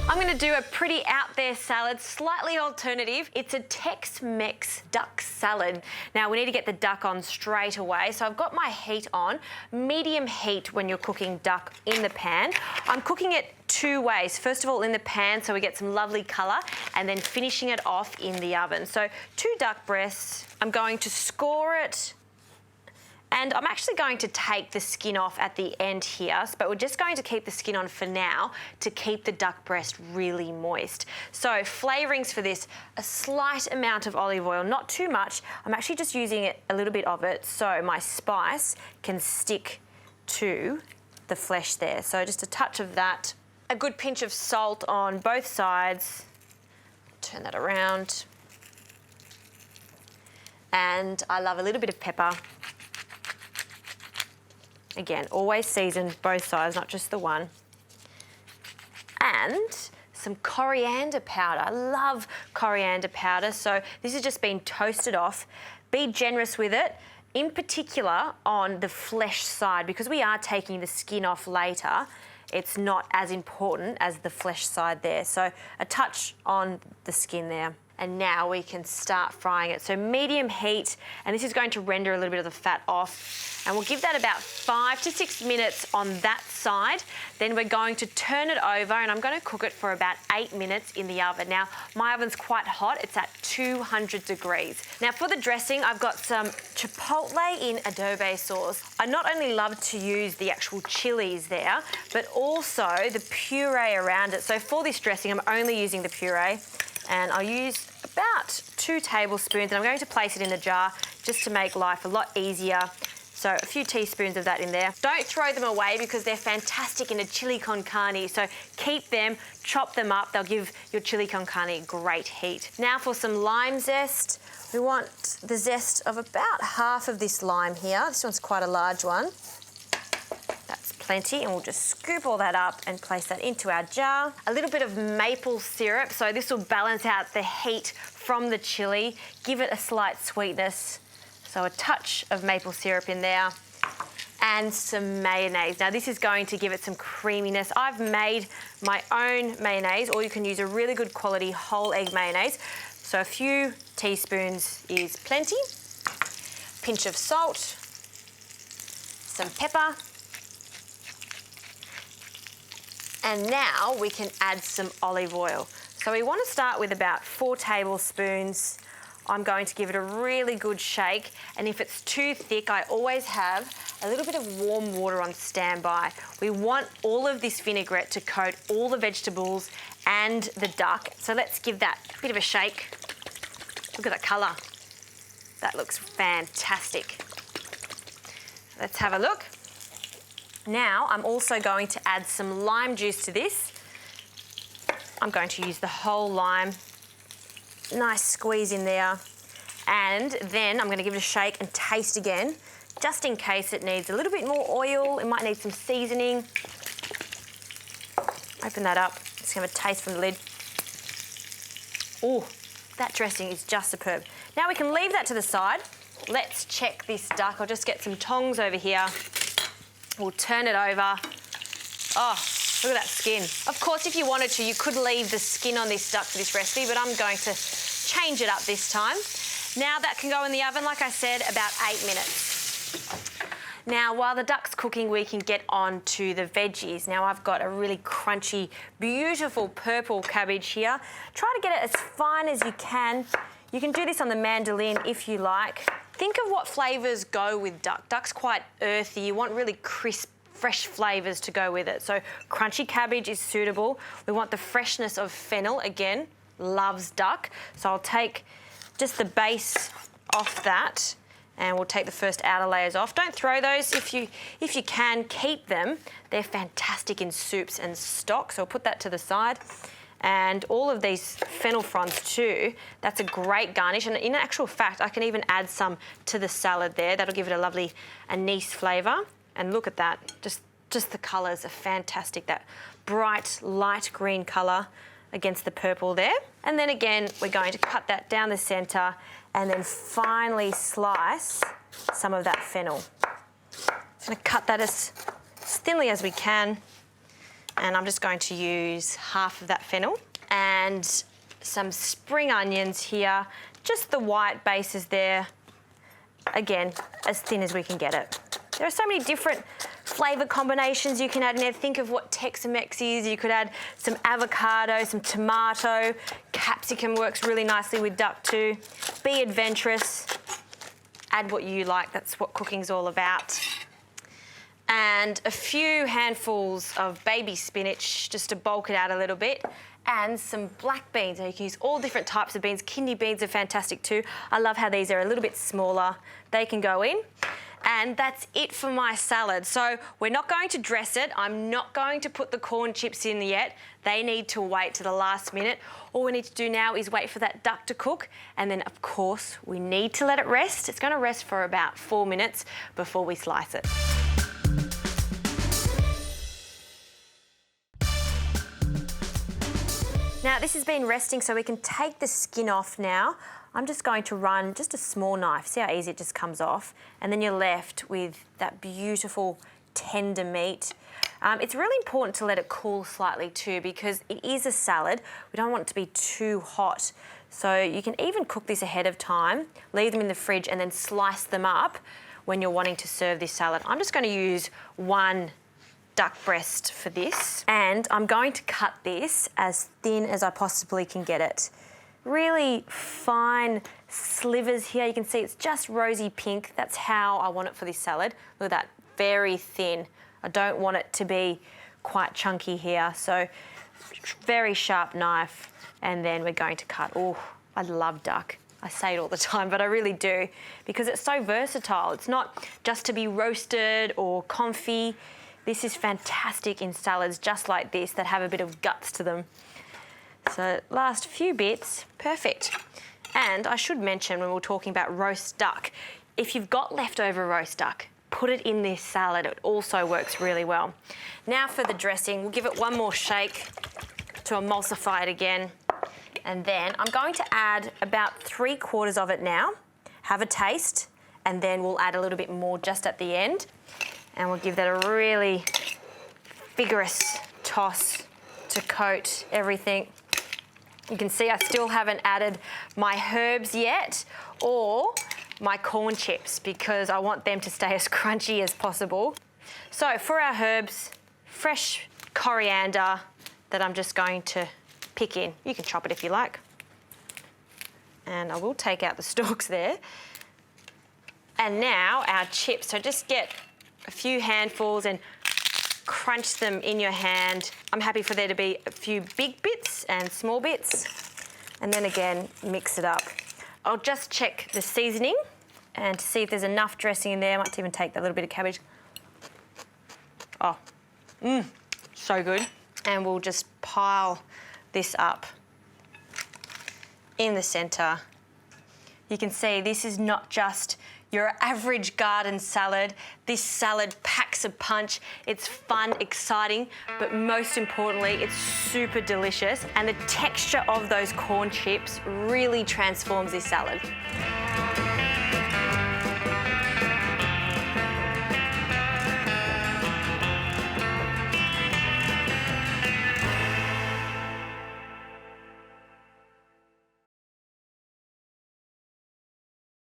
I'm going to do a pretty out there salad, slightly alternative. It's a Tex-Mex duck salad. Now, we need to get the duck on straight away. So I've got my heat on, medium heat when you're cooking duck in the pan. I'm cooking it two ways. First of all, in the pan, so we get some lovely colour, and then finishing it off in the oven. So 2 duck breasts. I'm going to score it. And I'm actually going to take the skin off at the end here, but we're just going to keep the skin on for now to keep the duck breast really moist. So flavourings for this, a slight amount of olive oil, not too much. I'm actually just using a little bit of it so my spice can stick to the flesh there. So just a touch of that. A good pinch of salt on both sides. Turn that around. And I love a little bit of pepper. Again, always season both sides, not just the one. And some coriander powder. I love coriander powder, so this has just been toasted off. Be generous with it, in particular on the flesh side, because we are taking the skin off later. It's not as important as the flesh side there. So a touch on the skin there. And now we can start frying it. So medium heat, and this is going to render a little bit of the fat off. And we'll give that about 5 to 6 minutes on that side. Then we're going to turn it over, and I'm going to cook it for about 8 minutes in the oven. Now, my oven's quite hot. It's at 200 degrees. Now, for the dressing, I've got some chipotle in adobe sauce. I not only love to use the actual chilies there, but also the puree around it. So for this dressing, I'm only using the puree. And I'll use about 2 tablespoons, and I'm going to place it in the jar just to make life a lot easier. So a few teaspoons of that in there. Don't throw them away because they're fantastic in a chili con carne. So keep them, chop them up. They'll give your chili con carne great heat. Now for some lime zest. We want the zest of about half of this lime here. This one's quite a large one. Plenty, and we'll just scoop all that up and place that into our jar. A little bit of maple syrup, so this will balance out the heat from the chili, give it a slight sweetness. So a touch of maple syrup in there, and some mayonnaise. Now this is going to give it some creaminess. I've made my own mayonnaise, or you can use a really good quality whole egg mayonnaise. So a few teaspoons is plenty. Pinch of salt, some pepper. And now we can add some olive oil. So we want to start with about 4 tablespoons. I'm going to give it a really good shake. And if it's too thick, I always have a little bit of warm water on standby. We want all of this vinaigrette to coat all the vegetables and the duck. So let's give that a bit of a shake. Look at that colour. That looks fantastic. Let's have a look. Now, I'm also going to add some lime juice to this. I'm going to use the whole lime. Nice squeeze in there. And then I'm going to give it a shake and taste again, just in case it needs a little bit more oil. It might need some seasoning. Open that up. Just have a taste from the lid. Oh, that dressing is just superb. Now we can leave that to the side. Let's check this duck. I'll just get some tongs over here. We'll turn it over. Oh, look at that skin. Of course, if you wanted to, you could leave the skin on this duck for this recipe, but I'm going to change it up this time. Now that can go in the oven, like I said, about 8 minutes. Now, while the duck's cooking, we can get on to the veggies. Now, I've got a really crunchy, beautiful purple cabbage here. Try to get it as fine as you can. You can do this on the mandolin if you like. Think of what flavours go with duck. Duck's quite earthy. You want really crisp, fresh flavours to go with it. So crunchy cabbage is suitable. We want the freshness of fennel, again, loves duck. So I'll take just the base off that, and we'll take the first outer layers off. Don't throw those. If you can, keep them. They're fantastic in soups and stock, so I'll put that to the side. And all of these fennel fronds too, that's a great garnish. And in actual fact, I can even add some to the salad there. That'll give it a lovely anise flavour. And look at that, just the colours are fantastic. That bright, light green colour against the purple there. And then again, we're going to cut that down the centre and then finely slice some of that fennel. I'm going to cut that as thinly as we can. And I'm just going to use half of that fennel and some spring onions here. Just the white bases there. Again, as thin as we can get it. There are so many different flavour combinations you can add in there. Think of what Tex-Mex is. You could add some avocado, some tomato. Capsicum works really nicely with duck too. Be adventurous. Add what you like. That's what cooking's all about. And a few handfuls of baby spinach just to bulk it out a little bit. And some black beans. Now you can use all different types of beans. Kidney beans are fantastic too. I love how these are a little bit smaller. They can go in. And that's it for my salad. So we're not going to dress it. I'm not going to put the corn chips in yet. They need to wait to the last minute. All we need to do now is wait for that duck to cook. And then of course, we need to let it rest. It's gonna rest for about 4 minutes before we slice it. Now this has been resting so we can take the skin off now. I'm just going to run just a small knife. See how easy it just comes off? And then you're left with that beautiful tender meat. It's really important to let it cool slightly too because it is a salad. We don't want it to be too hot. So you can even cook this ahead of time, leave them in the fridge and then slice them up when you're wanting to serve this salad. I'm just going to use 1 duck breast for this. And I'm going to cut this as thin as I possibly can get it. Really fine slivers here. You can see it's just rosy pink. That's how I want it for this salad. Look at that, very thin. I don't want it to be quite chunky here. So very sharp knife. And then we're going to cut. Oh, I love duck. I say it all the time, but I really do because it's so versatile. It's not just to be roasted or confit. This is fantastic in salads just like this that have a bit of guts to them. So last few bits, perfect. And I should mention when we're talking about roast duck, if you've got leftover roast duck, put it in this salad. It also works really well. Now for the dressing, we'll give it one more shake to emulsify it again. And then I'm going to add about 3/4 of it now. Have a taste, and then we'll add a little bit more just at the end. And we'll give that a really vigorous toss to coat everything. You can see I still haven't added my herbs yet or my corn chips because I want them to stay as crunchy as possible. So for our herbs, fresh coriander that I'm just going to pick in. You can chop it if you like. And I will take out the stalks there. And now our chips. So just get a few handfuls and crunch them in your hand. I'm happy for there to be a few big bits and small bits. And then again, mix it up. I'll just check the seasoning and to see if there's enough dressing in there. I might even take that little bit of cabbage. Oh, so good. And we'll just pile this up in the center. You can see this is not just your average garden salad. This salad packs a punch. It's fun, exciting, but most importantly, it's super delicious. And the texture of those corn chips really transforms this salad.